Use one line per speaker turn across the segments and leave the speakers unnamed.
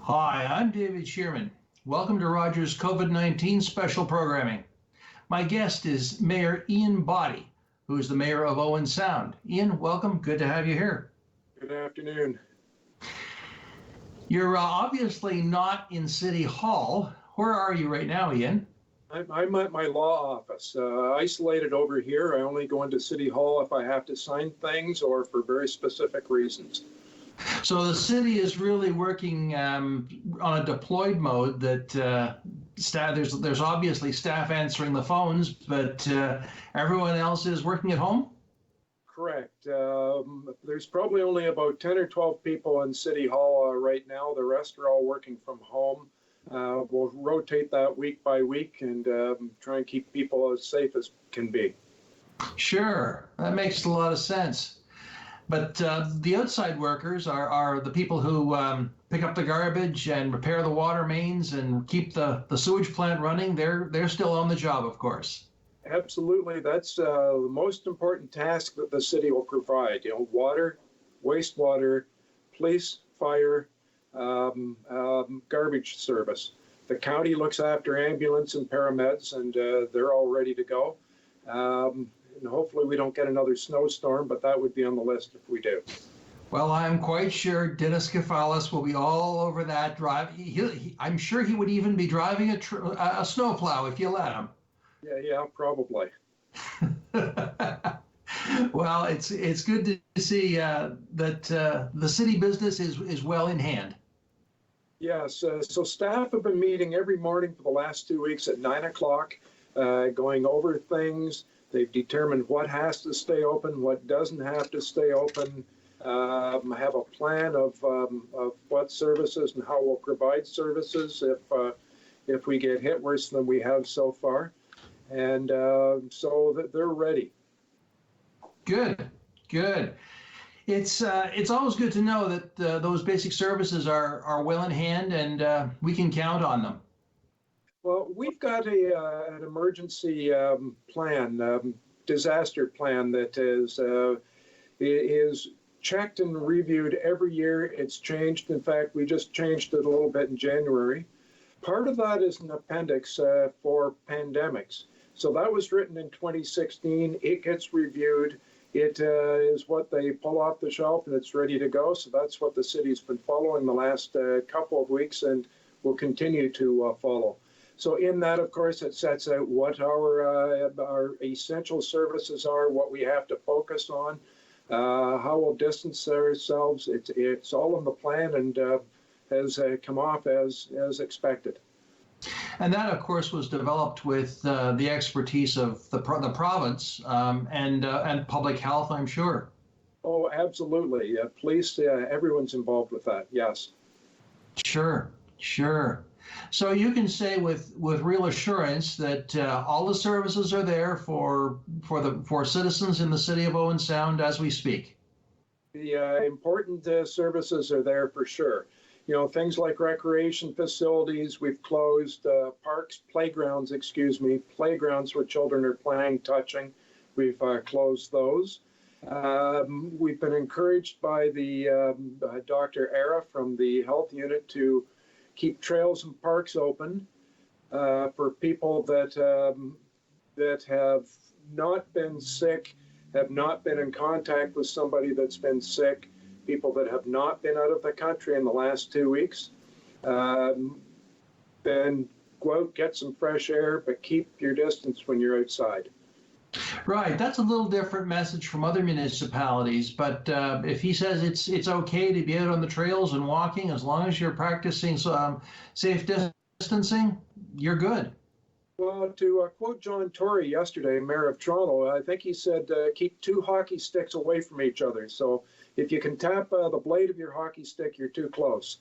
Hi, I'm David Shearman. Welcome to Rogers COVID-19 special programming. My guest is Mayor Boddy, who is the mayor of Owen Sound. Ian, welcome. Good to have you here.
Good afternoon.
You're obviously not in City Hall. Where are you right now, Ian?
I'm at my law office, isolated over here. I only go into City Hall if I have to sign things or for very specific reasons.
So the city is really working on a deployed mode that there's obviously staff answering the phones, but everyone else is working at home?
Correct. There's probably only about 10 or 12 people in City Hall right now. The rest are all working from home. We'll rotate that week by week and try and keep people as safe as can be.
Sure, that makes a lot of sense. But the outside workers are the people who pick up the garbage and repair the water mains and keep the sewage plant running. They're still on the job, of course.
Absolutely. That's the most important task that the city will provide. Water, wastewater, police, fire, garbage service. The county looks after ambulance and paramedics, and they're all ready to go. And hopefully we don't get another snowstorm, but that would be on the list if we do.
Well, I'm quite sure Dennis Kefalis will be all over that drive. I'm sure he would even be driving a snowplow if you let him.
Yeah, probably.
Well, it's good to see that the city business is well in hand.
Yes, so staff have been meeting every morning for the last 2 weeks at 9 o'clock, going over things. They've determined what has to stay open, what doesn't have to stay open, have a plan of what services and how we'll provide services if we get hit worse than we have so far. And so that they're ready.
Good. It's always good to know that those basic services are well in hand and we can count on them.
Well, we've got an emergency plan, disaster plan that is checked and reviewed every year. It's changed. In fact, we just changed it a little bit in January. Part of that is an appendix for pandemics. So that was written in 2016. It gets reviewed. It is what they pull off the shelf and it's ready to go. So that's what the city's been following the last couple of weeks and will continue to follow. So in that, of course, it sets out what our essential services are, what we have to focus on, how we'll distance ourselves. It's all in the plan and has come off as expected.
And that, of course, was developed with the expertise of the province and public health, I'm sure.
Oh, absolutely. Police, everyone's involved with that. Yes.
Sure. So you can say with real assurance that all the services are there for citizens in the city of Owen Sound as we speak.
The important services are there for sure. Things like recreation facilities, we've closed playgrounds where children are playing, touching. We've closed those. We've been encouraged by the Dr. Era from the health unit to keep trails and parks open for people that have not been sick, have not been in contact with somebody that's been sick, people that have not been out of the country in the last 2 weeks. Then go out, get some fresh air, but keep your distance when you're outside.
Right, that's a little different message from other municipalities, but if he says it's okay to be out on the trails and walking, as long as you're practicing safe distancing, you're good.
Well, to quote John Tory yesterday, Mayor of Toronto, I think he said keep 2 hockey sticks away from each other. So if you can tap the blade of your hockey stick, you're too close.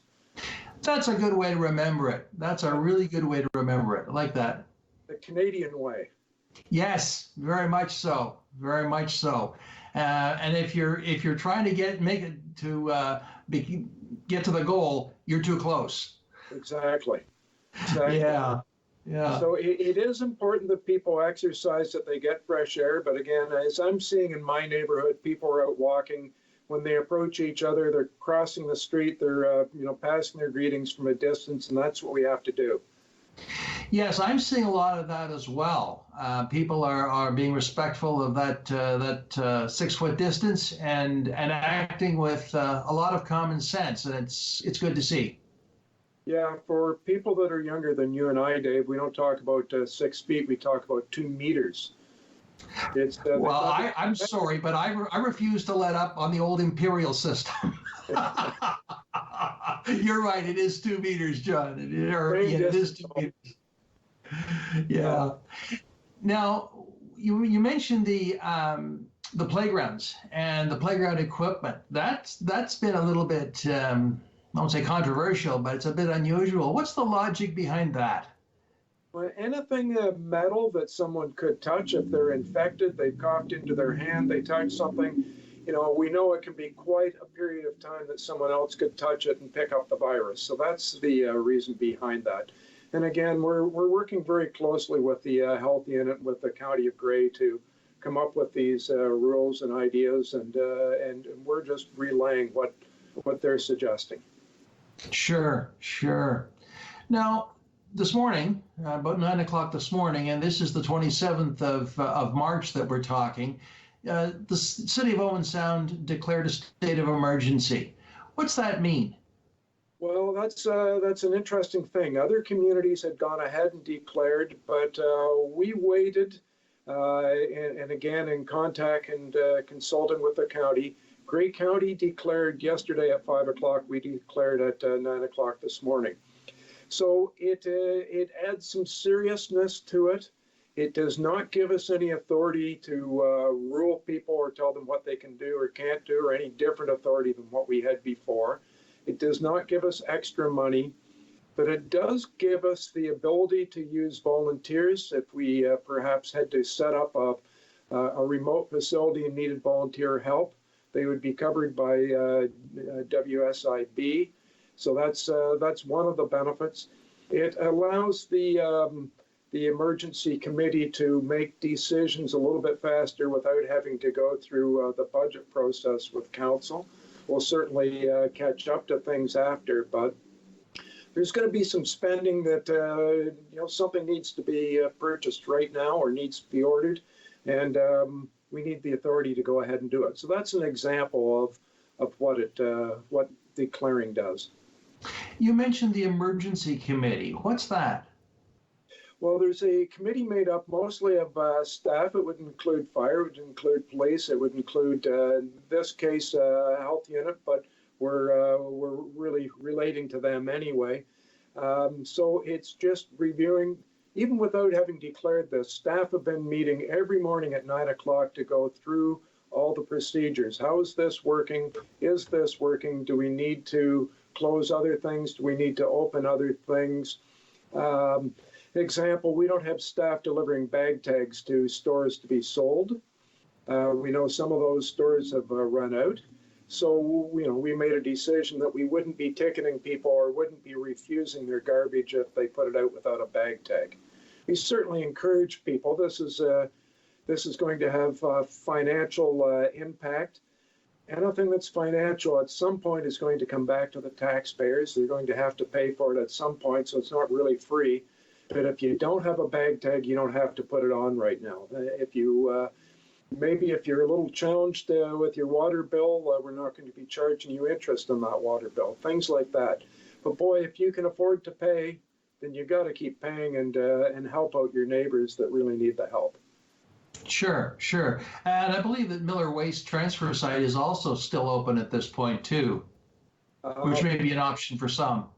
That's a good way to remember it. That's a really good way to remember it. I like that.
The Canadian way.
Yes, very much so. And if you're trying to get to the goal, you're too close.
Exactly.
Yeah.
So it is important that people exercise, that they get fresh air. But again, as I'm seeing in my neighborhood, people are out walking. when they approach each other, they're crossing the street, they're passing their greetings from a distance, and that's what we have to do.
Yes, I'm seeing a lot of that as well. People are being respectful of that 6 foot distance and acting with a lot of common sense, and it's good to see.
Yeah, for people that are younger than you and I, Dave, we don't talk about 6 feet, we talk about 2 meters.
Well, I'm sorry, but I refuse to let up on the old imperial system. You're right, it is 2 meters, John. It is 2 meters. Yeah. Now, you mentioned the playgrounds and the playground equipment. That's been a little bit, I won't say controversial, but it's a bit unusual. What's the logic behind that?
Well, anything metal that someone could touch, if they're infected, they coughed into their hand, they touched something, we know it can be quite a period of time that someone else could touch it and pick up the virus. So that's the reason behind that. And again, we're working very closely with the health unit, with the County of Grey, to come up with these rules and ideas, and we're just relaying what they're suggesting.
Sure. Now, this morning, about 9 o'clock this morning, and this is the 27th of March that we're talking, the city of Owen Sound declared a state of emergency. What's that mean?
Well, that's an interesting thing. Other communities had gone ahead and declared, but we waited, and again, in contact and consulting with the county. Grey County declared yesterday at 5 o'clock. We declared at 9 o'clock this morning. So it adds some seriousness to it. It does not give us any authority to rule people or tell them what they can do or can't do, or any different authority than what we had before. It does not give us extra money, but it does give us the ability to use volunteers if we perhaps had to set up a remote facility and needed volunteer help. They would be covered by WSIB. So that's one of the benefits. It allows the emergency committee to make decisions a little bit faster without having to go through the budget process with council. We'll certainly catch up to things after, but there's going to be some spending that something needs to be purchased right now or needs to be ordered, and we need the authority to go ahead and do it. So that's an example of what declaring does.
You mentioned the emergency committee. What's that?
Well, there's a committee made up mostly of staff. It would include fire, it would include police, it would include, in this case, health unit, but we're really relating to them anyway. So it's just reviewing, even without having declared this, staff have been meeting every morning at 9 o'clock to go through all the procedures. How is this working? Is this working? Do we need to close other things? Do we need to open other things? Example, we don't have staff delivering bag tags to stores to be sold. We know some of those stores have run out. So, we made a decision that we wouldn't be ticketing people or wouldn't be refusing their garbage if they put it out without a bag tag. We certainly encourage people. This is going to have financial impact. Anything that's financial at some point is going to come back to the taxpayers. They're going to have to pay for it at some point, so it's not really free. But if you don't have a bag tag, you don't have to put it on right now. If you maybe if you're a little challenged with your water bill, we're not going to be charging you interest on that water bill. Things like that. But boy, if you can afford to pay, then you got to keep paying and help out your neighbors that really need the help.
Sure. And I believe that Miller Waste Transfer Site is also still open at this point too, which may be an option for some.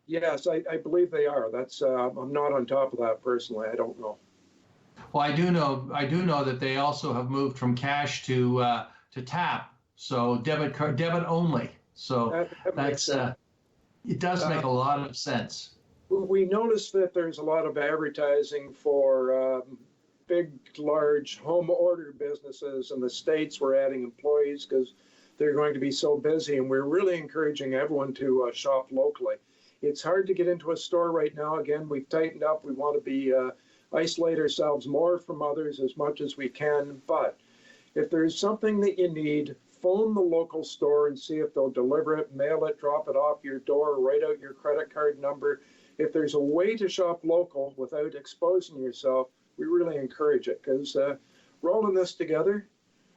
Yes, I believe they are. That's I'm not on top of that personally. I don't know.
Well, I do know that they also have moved from cash to tap, so debit only. So that's it does make a lot of sense.
We noticed that there's a lot of advertising for big, large home order businesses in the States. We're adding employees because they're going to be so busy, and we're really encouraging everyone to shop locally. It's hard to get into a store right now. Again, we've tightened up. We want to be isolate ourselves more from others as much as we can. But if there's something that you need, phone the local store and see if they'll deliver it, mail it, drop it off your door, write out your credit card number. If there's a way to shop local without exposing yourself, we really encourage it, because we're all in this together.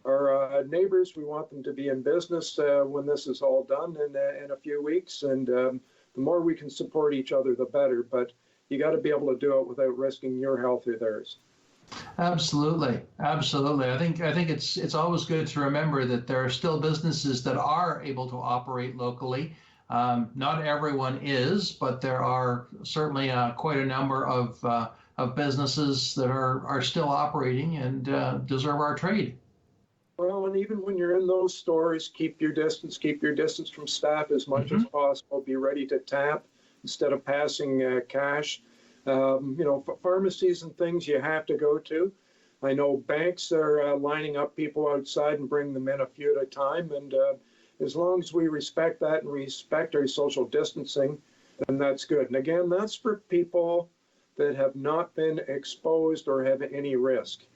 Our neighbors, we want them to be in business when this is all done in a few weeks, and the more we can support each other, the better. But you got to be able to do it without risking your health or theirs.
Absolutely, absolutely. I think it's always good to remember that there are still businesses that are able to operate locally. Not everyone is, but there are certainly quite a number of businesses that are still operating and deserve our trade.
Well, and even when you're in those stores, keep your distance from staff as much as possible. Be ready to tap instead of passing cash. Pharmacies and things you have to go to. I know banks are lining up people outside and bring them in a few at a time. And as long as we respect that and respect our social distancing, then that's good. And again, that's for people that have not been exposed or have any risk.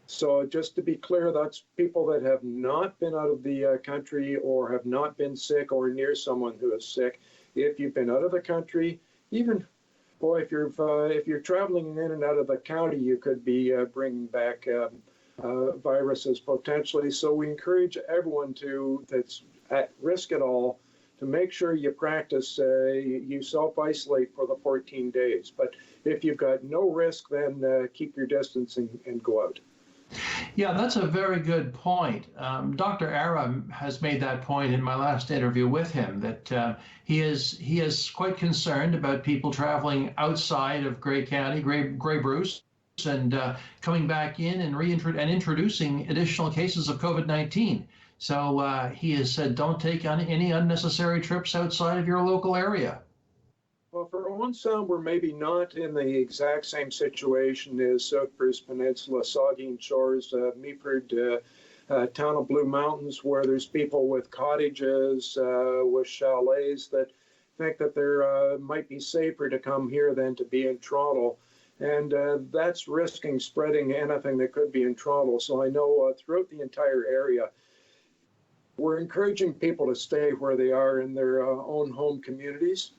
So just to be clear, that's people that have not been out of the country or have not been sick or near someone who is sick. If you've been out of the country, even if you're traveling in and out of the county, you could be bringing back viruses potentially. So we encourage everyone that's at risk at all to make sure you practice, you self-isolate for the 14 days. But if you've got no risk, then keep your distance and go out.
Yeah, that's a very good point. Dr. Aram has made that point in my last interview with him, that he is quite concerned about people traveling outside of Grey County, Grey Bruce, and coming back in and introducing additional cases of COVID-19. So he has said, don't take any unnecessary trips outside of your local area.
Well, for Owen Sound, we're maybe not in the exact same situation as South Bruce Peninsula, Saugeen Shores, Meaford, town of Blue Mountains, where there's people with cottages, with chalets that think that there might be safer to come here than to be in Toronto. And that's risking spreading anything that could be in Toronto. So I know throughout the entire area, we're encouraging people to stay where they are in their own home communities.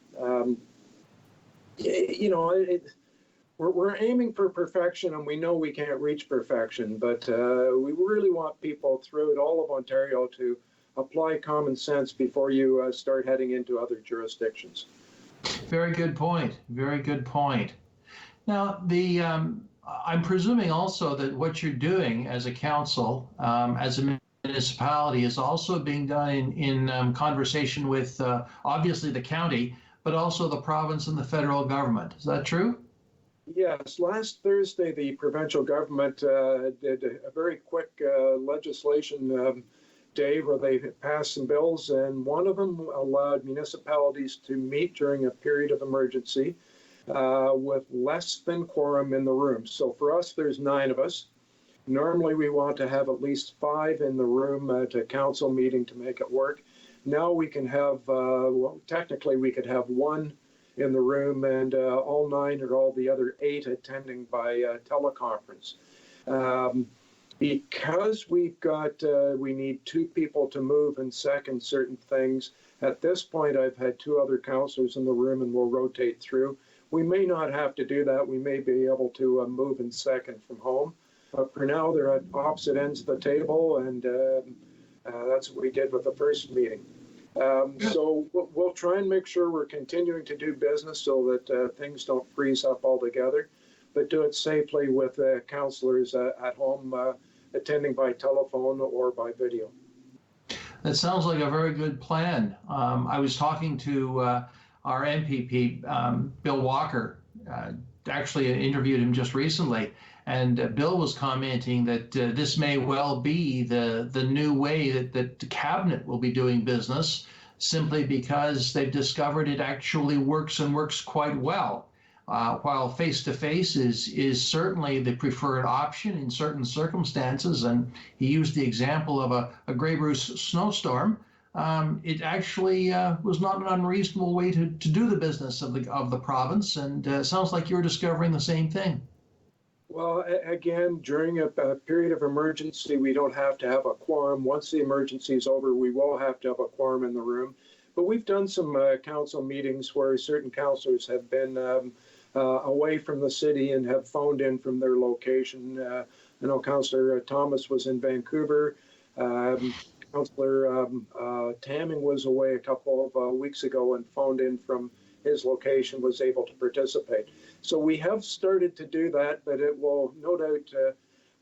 We're aiming for perfection, and we know we can't reach perfection, but we really want people throughout all of Ontario to apply common sense before you start heading into other jurisdictions.
Very good point. Very good point. Now, I'm presuming also that what you're doing as a council, as a municipality, is also being done in conversation with obviously the county, but also the province and the federal government. Is that true?
Yes. Last Thursday, the provincial government did a very quick legislation day where they passed some bills, and one of them allowed municipalities to meet during a period of emergency with less than quorum in the room. So for us, there's 9 of us. Normally, we want to have at least 5 in the room to council meeting to make it work. Now we can have, technically we could have 1 in the room and all 9 or all the other 8 attending by teleconference. Because we need 2 people to move and second certain things. At this point, I've had 2 other councillors in the room and we'll rotate through. We may not have to do that. We may be able to move and second from home. But for now, they're at opposite ends of the table, and that's what we did with the first meeting. So we'll try and make sure we're continuing to do business so that things don't freeze up altogether, but do it safely with councillors at home attending by telephone or by video.
That sounds like a very good plan. I was talking to our MPP, Bill Walker, actually interviewed him just recently. And Bill was commenting that this may well be the new way that the cabinet will be doing business, simply because they've discovered it actually works and works quite well. While face-to-face is certainly the preferred option in certain circumstances, and he used the example of a Grey Bruce snowstorm, it actually was not an unreasonable way to do the business of the province, and sounds like you're discovering the same thing.
Well, again, during a period of emergency, we don't have to have a quorum. Once the emergency is over, we will have to have a quorum in the room. But we've done some council meetings where certain councillors have been away from the city and have phoned in from their location. I know Councillor Thomas was in Vancouver. Councillor Tamming was away a couple of weeks ago and phoned in from his location, was able to participate. So we have started to do that, but it will no doubt,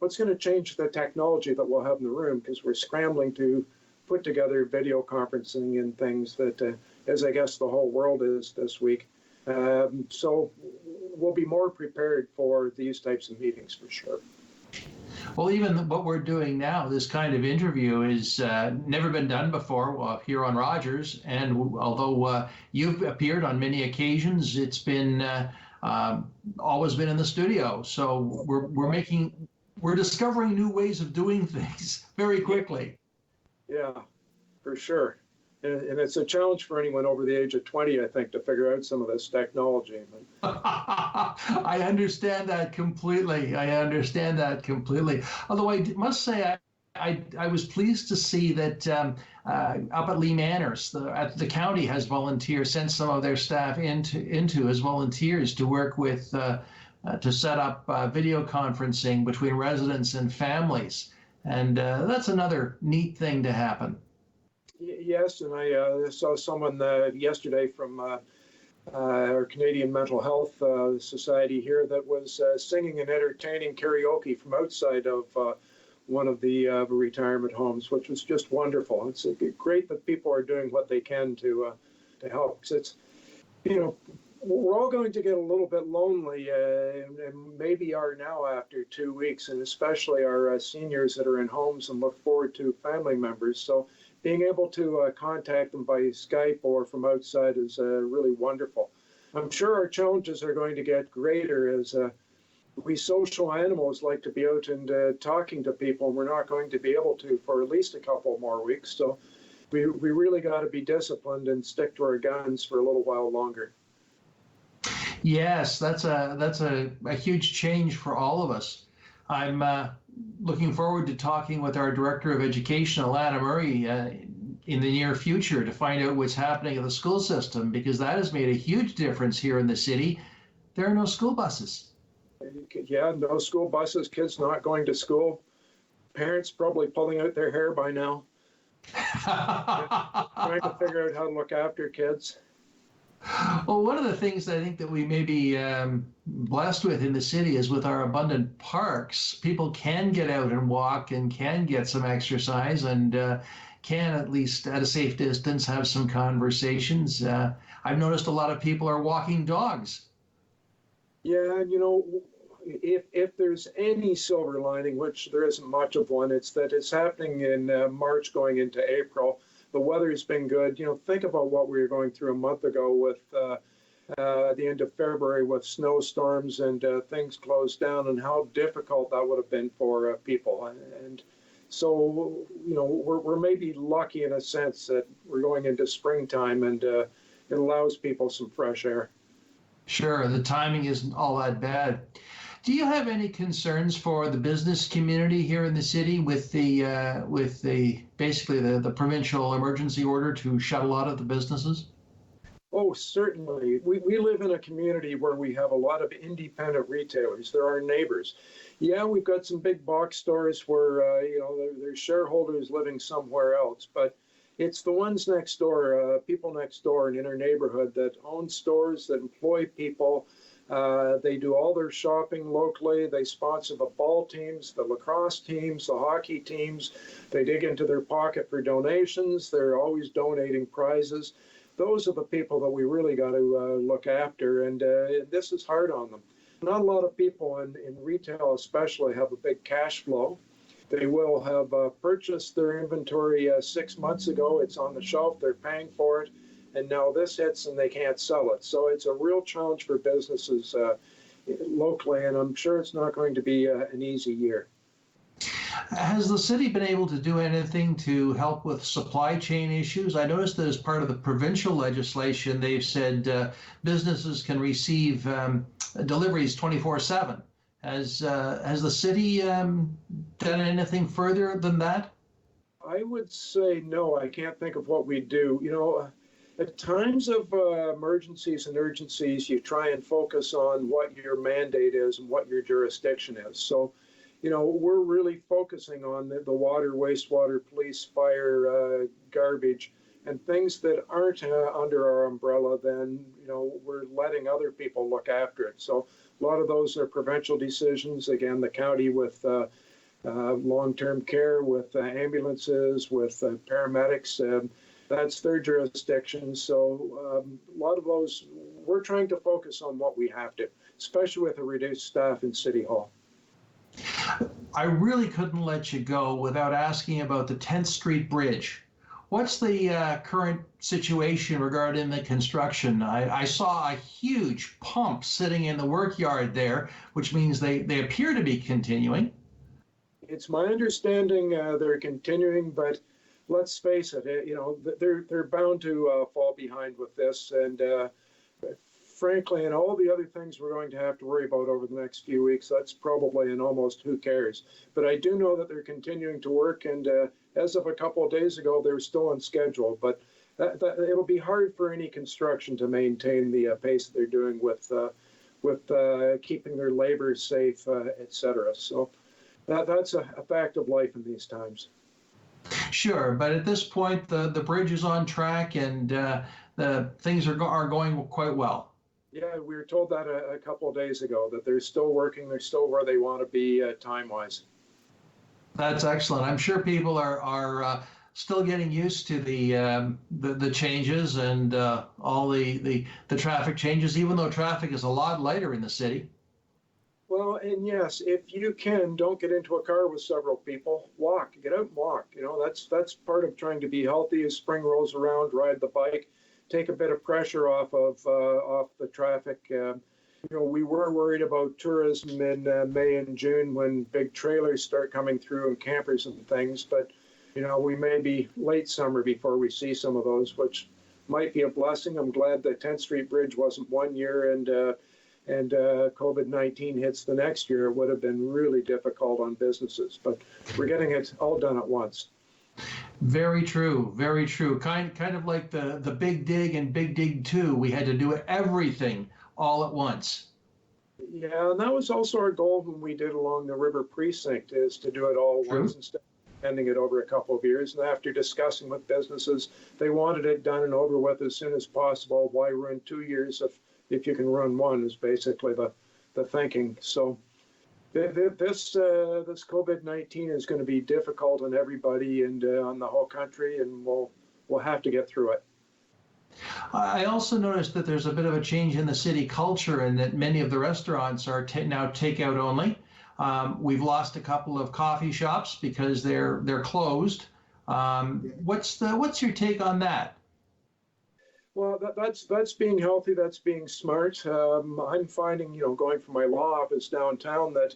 what's going to change the technology that we'll have in the room, because we're scrambling to put together video conferencing and things that, as I guess the whole world is this week. So we'll be more prepared for these types of meetings for sure.
Well, even what we're doing now, this kind of interview, is never been done before here on Rogers. And although you've appeared on many occasions, it's been always been in the studio. So we're discovering new ways of doing things very quickly.
Yeah, for sure. And it's a challenge for anyone over the age of 20, I think, to figure out some of this technology.
I understand that completely. Although I must say, I was pleased to see that up at Lee Manors, the county has volunteers, sent some of their staff into as volunteers to work with, to set up video conferencing between residents and families. And that's another neat thing to happen.
Yes, and I saw someone yesterday from our Canadian Mental Health Society here that was singing and entertaining karaoke from outside of one of the retirement homes, which was just wonderful. It's great that people are doing what they can to help. 'Cause it's, we're all going to get a little bit lonely, and maybe are now after 2 weeks, and especially our seniors that are in homes and look forward to family members. So being able to contact them by Skype or from outside is really wonderful. I'm sure our challenges are going to get greater as we social animals like to be out and talking to people, and we're not going to be able to for at least a couple more weeks. So we really got to be disciplined and stick to our guns for a little while longer.
Yes, that's a huge change for all of us. I'm looking forward to talking with our Director of Education, Alana Murray, in the near future to find out what's happening in the school system, because that has made a huge difference here in the city. There are no school buses.
Yeah, no school buses, kids not going to school, parents probably pulling out their hair by now, trying to figure out how to look after kids.
Well, one of the things I think that we may be blessed with in the city is with our abundant parks, people can get out and walk and can get some exercise and can, at least at a safe distance, have some conversations. I've noticed a lot of people are walking dogs.
Yeah, if there's any silver lining, which there isn't much of one, it's that it's happening in March going into April. The weather's been good. Think about what we were going through a month ago with the end of February with snowstorms and things closed down, and how difficult that would have been for people. And so, we're maybe lucky in a sense that we're going into springtime and it allows people some fresh air. Sure,
the timing isn't all that bad. Do you have any concerns for the business community here in the city with the basically the provincial emergency order to shut a lot of the businesses?
Oh, certainly. We live in a community where we have a lot of independent retailers. They're our neighbors. Yeah, we've got some big box stores where there's shareholders living somewhere else, but it's the ones next door, people next door and in our neighborhood that own stores, that employ people. They do all their shopping locally. They sponsor the ball teams, the lacrosse teams, the hockey teams. They dig into their pocket for donations. They're always donating prizes. Those are the people that we really got to look after, and this is hard on them. Not a lot of people in retail especially have a big cash flow. They will have purchased their inventory 6 months ago. It's on the shelf. They're paying for it. And now this hits and they can't sell it. So it's a real challenge for businesses locally, and I'm sure it's not going to be an easy year.
Has the city been able to do anything to help with supply chain issues? I noticed that as part of the provincial legislation, they've said businesses can receive deliveries 24/7. Has the city done anything further than that?
I would say no. I can't think of what we do. At times of emergencies and urgencies, you try and focus on what your mandate is and what your jurisdiction is. So, we're really focusing on the water, wastewater, police, fire, garbage, and things that aren't under our umbrella. Then, we're letting other people look after it. So, a lot of those are provincial decisions. Again, the county with long-term care, with ambulances, with paramedics. That's their jurisdiction. So a lot of those, we're trying to focus on what we have to, especially with a reduced staff in City Hall.
I really couldn't let you go without asking about the 10th Street Bridge. What's the current situation regarding the construction? I saw a huge pump sitting in the workyard there, which means they appear to be continuing.
It's my understanding they're continuing, but let's face it, they're bound to fall behind with this. And frankly, and all the other things we're going to have to worry about over the next few weeks, that's probably an almost who cares. But I do know that they're continuing to work, and as of a couple of days ago, they're still on schedule. But it'll be hard for any construction to maintain the pace that they're doing with keeping their labor safe, et cetera. So that's a fact of life in these times.
Sure, but at this point, the bridge is on track, and the things are going quite well.
Yeah, we were told that a couple of days ago, that they're still working, they're still where they want to be time-wise.
That's excellent. I'm sure people are still getting used to the changes and all the traffic changes, even though traffic is a lot lighter in the city.
Well, and yes, if you can, don't get into a car with several people. Walk, get out and walk. That's part of trying to be healthy. As spring rolls around, ride the bike, take a bit of pressure off the traffic. We were worried about tourism in May and June when big trailers start coming through and campers and things. But we may be late summer before we see some of those, which might be a blessing. I'm glad the 10th Street Bridge wasn't 1 year and COVID-19 hits the next year. It would have been really difficult on businesses, but we're getting it all done at once.
Very true, very true. Kind of like the Big Dig and Big Dig 2. We had to do everything all at once.
Yeah, and that was also our goal when we did along the River Precinct, is to do it all at once instead of extending it over a couple of years. And after discussing with businesses, they wanted it done and over with as soon as possible. Why ruin 2 years if you can run one, is basically the thinking. So this COVID-19 is going to be difficult on everybody and on the whole country, and we'll have to get through it.
I also noticed that there's a bit of a change in the city culture, and that many of the restaurants are now takeout only. We've lost a couple of coffee shops because they're closed. What's your take on that?
Well, that's being healthy. That's being smart. I'm finding, going from my law office downtown, that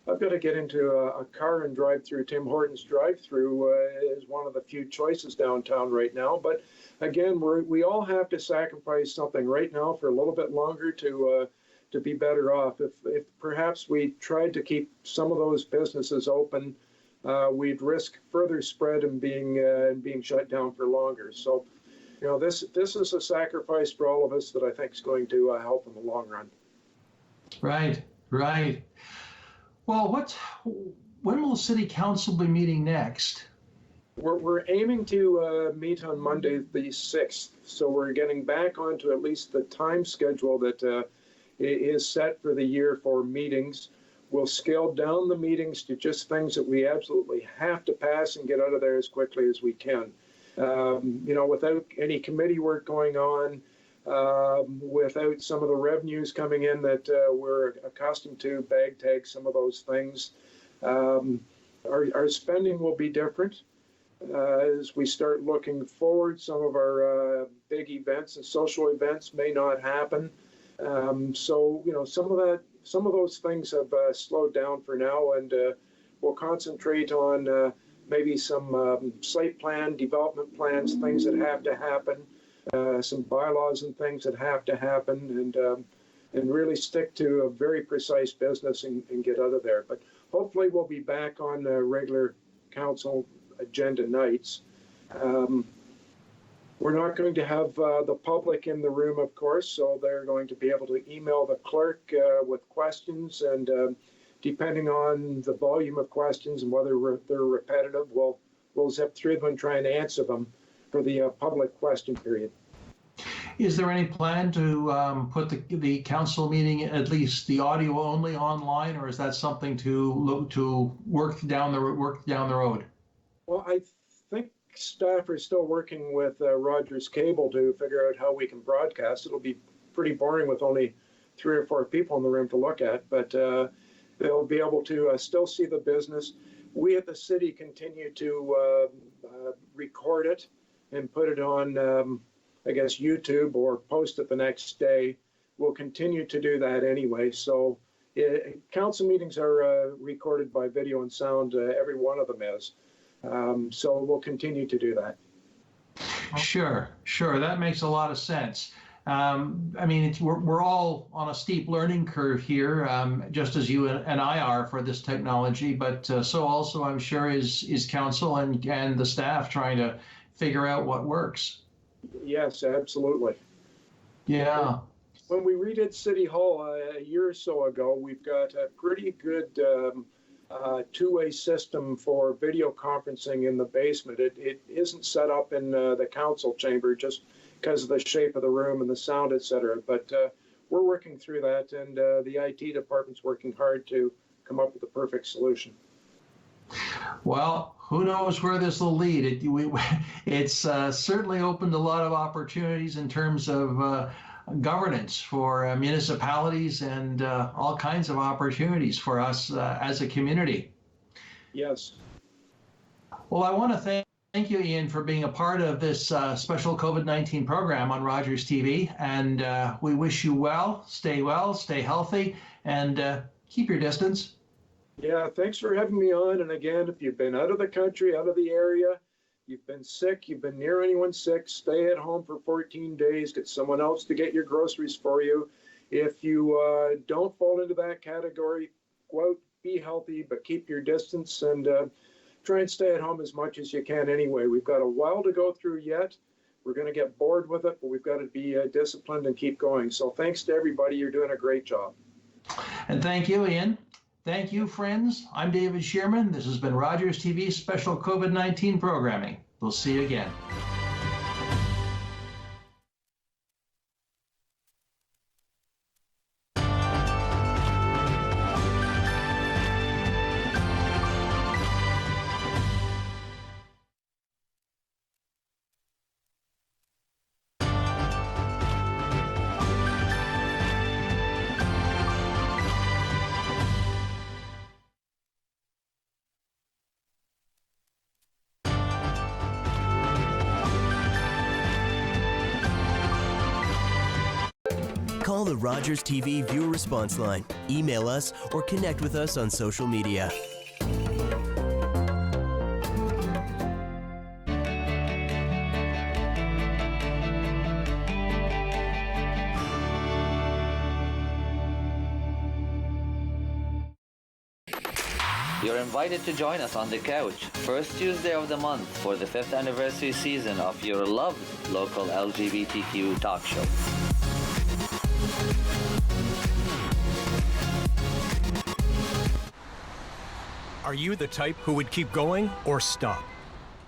I've got to get into a car and drive through Tim Hortons drive-through is one of the few choices downtown right now. But again, we all have to sacrifice something right now for a little bit longer to be better off. If perhaps we tried to keep some of those businesses open, we'd risk further spread and being shut down for longer. So, this is a sacrifice for all of us that I think is going to help in the long run.
Right. Well, when will the city council be meeting next?
We're aiming to meet on Monday the 6th, so we're getting back onto at least the time schedule that is set for the year for meetings. We'll scale down the meetings to just things that we absolutely have to pass and get out of there as quickly as we can. Without any committee work going on, without some of the revenues coming in that we're accustomed to, bag tags, some of those things, our spending will be different. As we start looking forward, some of our big events and social events may not happen. So some of those things have slowed down for now, and we'll concentrate on maybe some site plan, development plans, things that have to happen, some bylaws and things that have to happen, and and really stick to a very precise business and get out of there. But hopefully we'll be back on regular council agenda nights. We're not going to have the public in the room, of course, so they're going to be able to email the clerk with questions, and depending on the volume of questions and whether they're repetitive, we'll zip through them and try and answer them for the public question period.
Is there any plan to put the council meeting, at least the audio only, online, or is that something to work down the road?
Well, I think staff are still working with Rogers Cable to figure out how we can broadcast. It'll be pretty boring with only 3 or 4 people in the room to look at, but they'll be able to still see the business. We at the city continue to record it and put it on, I guess, YouTube or post it the next day. We'll continue to do that anyway. So council meetings are recorded by video and sound. Every one of them is. So we'll continue to do that.
Sure. That makes a lot of sense. I mean, we're all on a steep learning curve here, just as you and I are for this technology, but so also I'm sure is council and the staff trying to figure out what works.
Yes, absolutely.
Yeah.
When we redid City Hall a year or so ago, we've got a pretty good two-way system for video conferencing in the basement. It isn't set up in the council chamber just because of the shape of the room and the sound, et cetera. But we're working through that, and the IT department's working hard to come up with the perfect solution.
Well, who knows where this will lead? It's certainly opened a lot of opportunities in terms of governance for municipalities and all kinds of opportunities for us as a community.
Yes.
Well, I want to thank you, Ian, for being a part of this special COVID-19 program on Rogers TV. And we wish you well, stay healthy, and keep your distance.
Yeah, thanks for having me on. And again, if you've been out of the country, out of the area, you've been sick, you've been near anyone sick, stay at home for 14 days, get someone else to get your groceries for you. If you don't fall into that category, go out, be healthy, but keep your distance, and try and stay at home as much as you can anyway. We've got a while to go through yet. We're going to get bored with it, but we've got to be disciplined and keep going. So thanks to everybody. You're doing a great job.
And thank you, Ian. Thank you, friends. I'm David Shearman. This has been Rogers TV special COVID-19 programming. We'll see you again.
Call the Rogers TV viewer response line, email us, or connect with us on social media.
You're invited to join us on the couch, first Tuesday of the month for the 5th anniversary season of your loved local LGBTQ talk show.
Are you the type who would keep going or stop?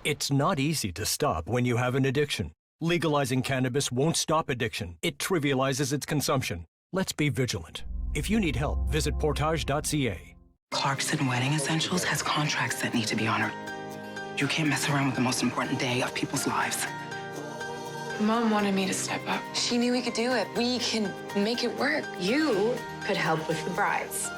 It's not easy to stop when you have an addiction. Legalizing cannabis won't stop addiction. It trivializes its consumption. Let's be vigilant. If you need help, visit portage.ca.
Clarkson Wedding Essentials has contracts that need to be honored. You can't mess around with the most important day of people's lives.
Mom wanted me to step up. She knew we could do it. We can make it work.
You could help with the brides.